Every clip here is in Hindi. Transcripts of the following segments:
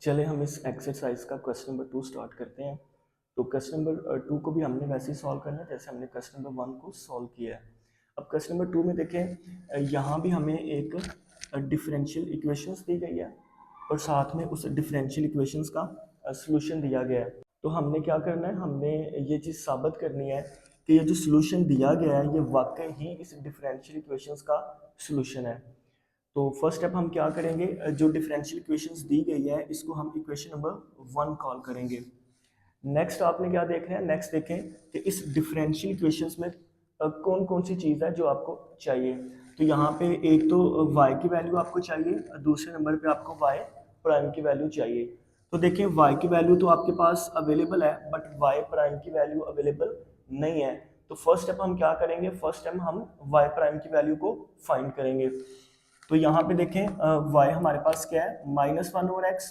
चले हम इस एक्सरसाइज का क्वेश्चन नंबर 2 स्टार्ट करते हैं। तो क्वेश्चन नंबर 2 को भी हमने वैसे ही सॉल्व करना है जैसे हमने क्वेश्चन नंबर 1 को सॉल्व किया है। अब क्वेश्चन नंबर 2 में देखें, यहाँ भी हमें एक डिफरेंशियल इक्वेशंस दी गई है और साथ में उस डिफरेंशियल इक्वेशंस का सॉल्यूशन दिया गया है। तो हमने क्या करना है, हमने ये चीज़ साबित करनी है कि ये जो सॉल्यूशन दिया गया है ये वाकई ही इस डिफरेंशियल इक्वेशंस का सॉल्यूशन है। तो फर्स्ट स्टेप हम क्या करेंगे, जो डिफरेंशियल इक्वेशंस दी गई है इसको हम इक्वेशन नंबर 1 कॉल करेंगे। नेक्स्ट आपने क्या देखना है, नेक्स्ट देखें कि इस डिफरेंशियल इक्वेशंस में कौन कौन सी चीज़ है जो आपको चाहिए। तो यहाँ पे एक तो y की वैल्यू आपको चाहिए, दूसरे नंबर पे आपको y प्राइम की वैल्यू चाहिए। तो देखें y की वैल्यू तो आपके पास अवेलेबल है बट y प्राइम की वैल्यू अवेलेबल नहीं है। तो फर्स्ट स्टेप हम क्या करेंगे, फर्स्ट स्टेप हम y प्राइम की वैल्यू को फाइंड करेंगे। तो यहाँ पे देखें y हमारे पास क्या है, -1/x।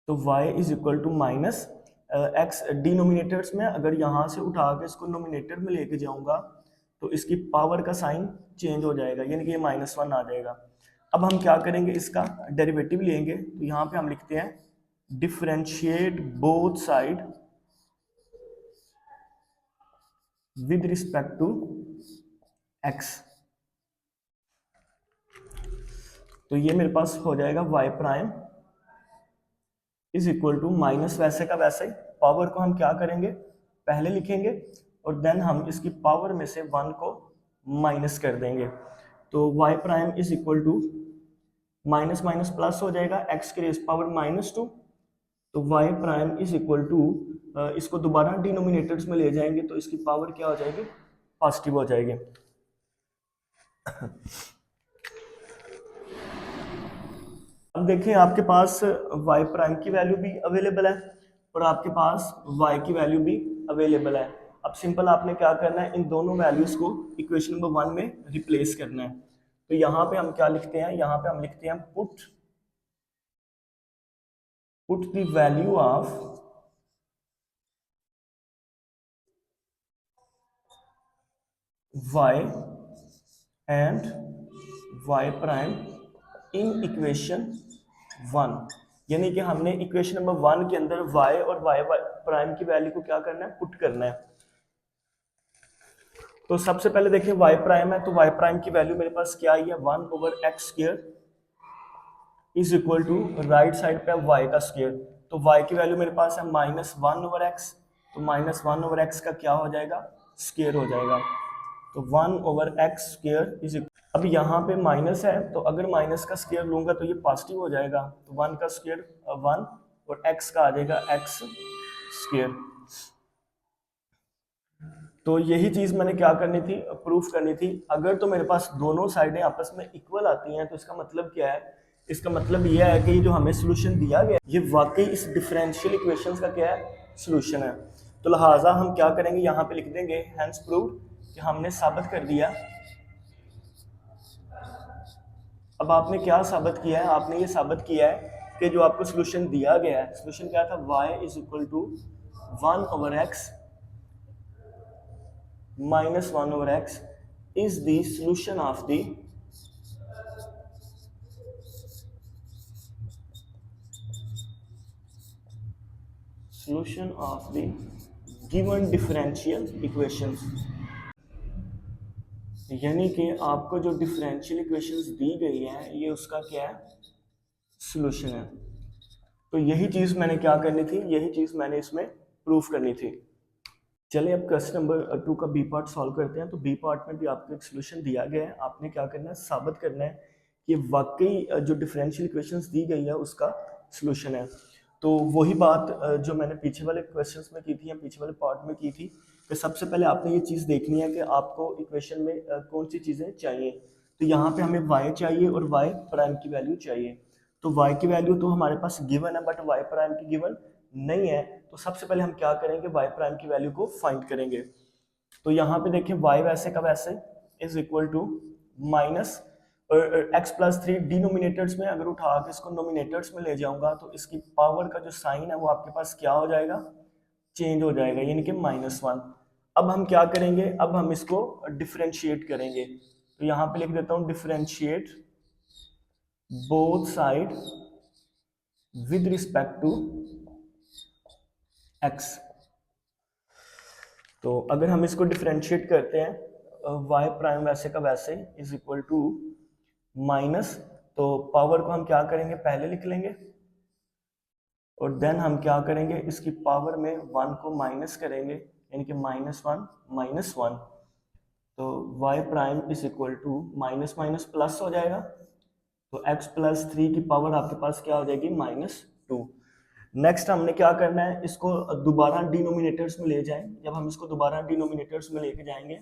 तो y is equal to minus x. Denominators में अगर यहाँ से उठा के इसको नोमिनेटर में लेके जाऊंगा तो इसकी पावर का साइन चेंज हो जाएगा, यानी कि ये -1 आ जाएगा। अब हम क्या करेंगे, इसका डेरिवेटिव लेंगे। तो यहाँ पे हम लिखते हैं differentiate both side with respect to x। तो ये मेरे पास हो जाएगा y prime is equal to minus वैसे का वैसे ही, पावर को हम क्या करेंगे, पहले लिखेंगे और देन हम इसकी पावर में से 1 को माइनस कर देंगे। तो y prime is equal to minus minus plus हो जाएगा, x की रेस पावर -2। तो y prime is equal to, इसको दोबारा डिनोमिनेटर्स में ले जाएंगे तो इसकी पावर क्या हो जाएगी, पॉजिटिव हो जाएगी। अब देखिए आपके पास y प्राइम की वैल्यू भी अवेलेबल है और आपके पास y की वैल्यू भी अवेलेबल है। अब सिंपल आपने क्या करना है, इन दोनों वैल्यूज को इक्वेशन नंबर 1 में रिप्लेस करना है। तो यहाँ पे हम क्या लिखते हैं, यहाँ पे हम लिखते हैं put the value of y and y prime in equation 1। यानी कि हमने इक्वेशन नंबर 1 के अंदर y और y प्राइम की वैल्यू को क्या करना है, पुट करना है। तो सबसे पहले देखिए y प्राइम है, तो y प्राइम की वैल्यू मेरे पास क्या आई है, 1/x² is equal to right side पे y का स्क्वायर। तो y की वैल्यू मेरे पास है -1/x। तो -1/x का क्या हो जाएगा, स्क्वायर हो जाएगा। तो 1/x² इज, अब यहाँ पे माइनस है तो अगर माइनस का स्क्वायर लूंगा तो ये पॉजिटिव हो जाएगा। तो 1 का स्क्वायर 1 और x का आ जाएगा x²। तो यही चीज मैंने क्या करनी थी, प्रूफ करनी थी। अगर तो मेरे पास दोनों साइडें आपस में इक्वल आती हैं तो इसका मतलब क्या है, इसका मतलब यह है कि ये जो हमें सोल्यूशन दिया गया है ये वाकई इस डिफरेंशियल इक्वेशंस का क्या है, सोल्यूशन है। तो लिहाजा हम क्या करेंगे, यहाँ पे लिख देंगे हेंस प्रूव्ड, कि हमने साबित कर दिया। अब आपने क्या साबित किया है, आपने ये साबित किया है कि जो आपको सोल्यूशन दिया गया है, सोल्यूशन क्या था, y is equal to 1/x -1/x is the solution of the given differential equations। यानी कि आपको जो डिफरेंशियल इक्वेशंस दी गई है ये उसका क्या है, सॉल्यूशन है। तो यही चीज मैंने क्या करनी थी, यही चीज मैंने इसमें प्रूफ करनी थी। चलिए अब क्वेश्चन नंबर 2 का बी पार्ट सॉल्व करते हैं। तो बी पार्ट में भी आपको एक सोल्यूशन दिया गया है, आपने क्या करना है, साबित करना है कि वाकई जो डिफरेंशियल इक्वेशंस दी गई है उसका सोल्यूशन है। तो वही बात जो मैंने पीछे वाले क्वेश्चंस में की थी या पीछे वाले पार्ट में की थी, कि सबसे पहले आपने ये चीज़ देखनी है कि आपको इक्वेशन में कौन सी चीज़ें चाहिए। तो यहाँ पे हमें y चाहिए और y प्राइम की वैल्यू चाहिए। तो y की वैल्यू तो हमारे पास गिवन है बट y प्राइम की गिवन नहीं है। तो सबसे पहले हम क्या करेंगे, y प्राइम की वैल्यू को फाइंड करेंगे। तो यहाँ पे देखिए y वैसे का वैसे is equal to minus x+3 denominators में अगर उठा के इसको नोमिनेटर्स में ले जाऊंगा तो इसकी पावर का जो साइन है वो आपके पास क्या हो जाएगा, चेंज हो जाएगा, यानी कि -1। अब हम क्या करेंगे, अब हम इसको डिफरेंशिएट करेंगे। तो यहाँ पे लिख देता हूँ differentiate both side with respect to x। तो अगर हम इसको डिफरेंशिएट करते हैं वाई प्राइम वैसे का वैसे इज इक्वल टू माइनस, तो पावर को हम क्या करेंगे, पहले लिख लेंगे और देन हम क्या करेंगे, इसकी पावर में 1 को माइनस करेंगे, यानी कि -1 तो y prime is equal to minus minus plus हो जाएगा, तो x प्लस 3 की पावर आपके पास क्या हो जाएगी, -2। नेक्स्ट हमने क्या करना है, इसको दोबारा डिनोमिनेटर्स में ले जाएं। जब हम इसको दोबारा डिनोमिनेटर्स में लेके जाएंगे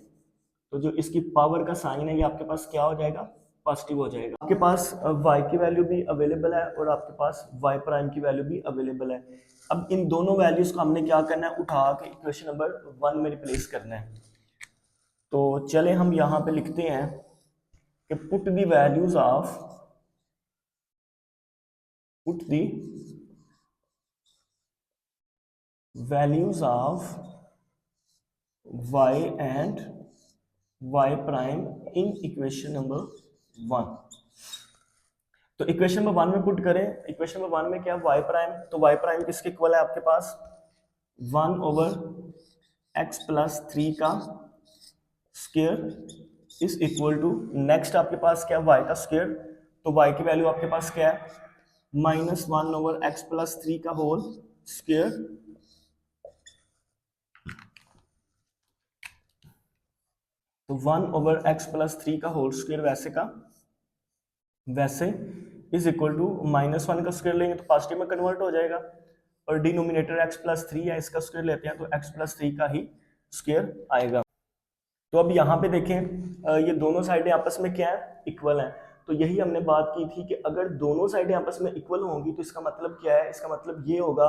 तो जो इसकी पावर का साइन है ये आपके पास क्या हो जाएगा, पॉजिटिव हो जाएगा। आपके पास y की वैल्यू भी अवेलेबल है और आपके पास y प्राइम की वैल्यू भी अवेलेबल है। अब इन दोनों वैल्यूज को हमने क्या करना है, उठा के इक्वेशन नंबर 1 में रिप्लेस करना है। तो चले हम यहाँ पे लिखते हैं कि put the values of y and y prime in equation number 1। तो इक्वेशन नंबर 1 में पुट करें, इक्वेशन नंबर 1 में क्या है, y प्राइम, तो y प्राइम किसके इक्वल है आपके पास, 1/x प्लस 3 का square is equal to, next आपके पास क्या है, y का स्क्वायर, तो y की वैल्यू आपके पास क्या है, -1/x प्लस 3 का होल स्क्वायर, तो 1/x प्लस 3 का होल स्क्वायर वैसे का वैसे इज इक्वल टू -1 का स्क्वायर लेंगे तो पॉजिटिव में कन्वर्ट हो जाएगा, और डिनोमिनेटर x प्लस 3 है, इसका स्क्वायर लेते हैं तो x प्लस 3 का ही स्क्वायर आएगा। तो अब यहाँ पे देखें ये दोनों साइडें आपस में क्या है, इक्वल हैं। तो यही हमने बात की थी कि अगर दोनों साइडें आपस में इक्वल होंगी तो इसका मतलब क्या है, इसका मतलब ये होगा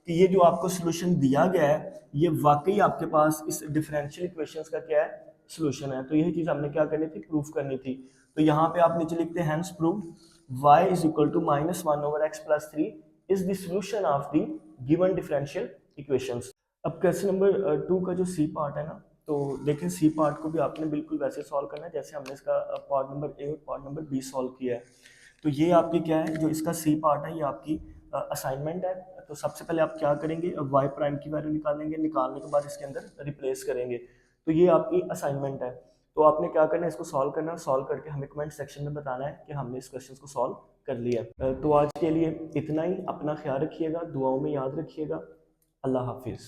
कि ये जो आपको सोल्यूशन दिया गया है ये वाकई आपके पास इस डिफरेंशियल इक्वेशंस का क्या है, सोल्यूशन है। तो यही चीज हमने क्या करनी थी, प्रूफ करनी थी। तो यहाँ पे आप नीचे लिखते हैं hence prove y is equal to -1/x plus 3 is the solution of the given differential equations. अब क्वेश्चन नंबर 2 का जो सी पार्ट है ना, तो देखें सी पार्ट को भी आपने बिल्कुल वैसे सॉल्व करना है जैसे हमने इसका पार्ट नंबर ए और पार्ट नंबर बी सॉल्व किया है। तो ये आपकी क्या है, जो इसका सी पार्ट है ये आपकी असाइनमेंट है। तो सबसे पहले आप क्या करेंगे, वाई प्राइम की वैल्यू निकालेंगे, निकालने के बाद इसके अंदर रिप्लेस करेंगे। तो ये आपकी असाइनमेंट है। तो आपने क्या करना है, इसको सॉल्व करना है, सॉल्व करके हमें कमेंट सेक्शन में बताना है कि हमने इस क्वेश्चन को सॉल्व कर लिया। तो आज के लिए इतना ही, अपना ख्याल रखिएगा, दुआओं में याद रखिएगा। अल्लाह हाफिज़।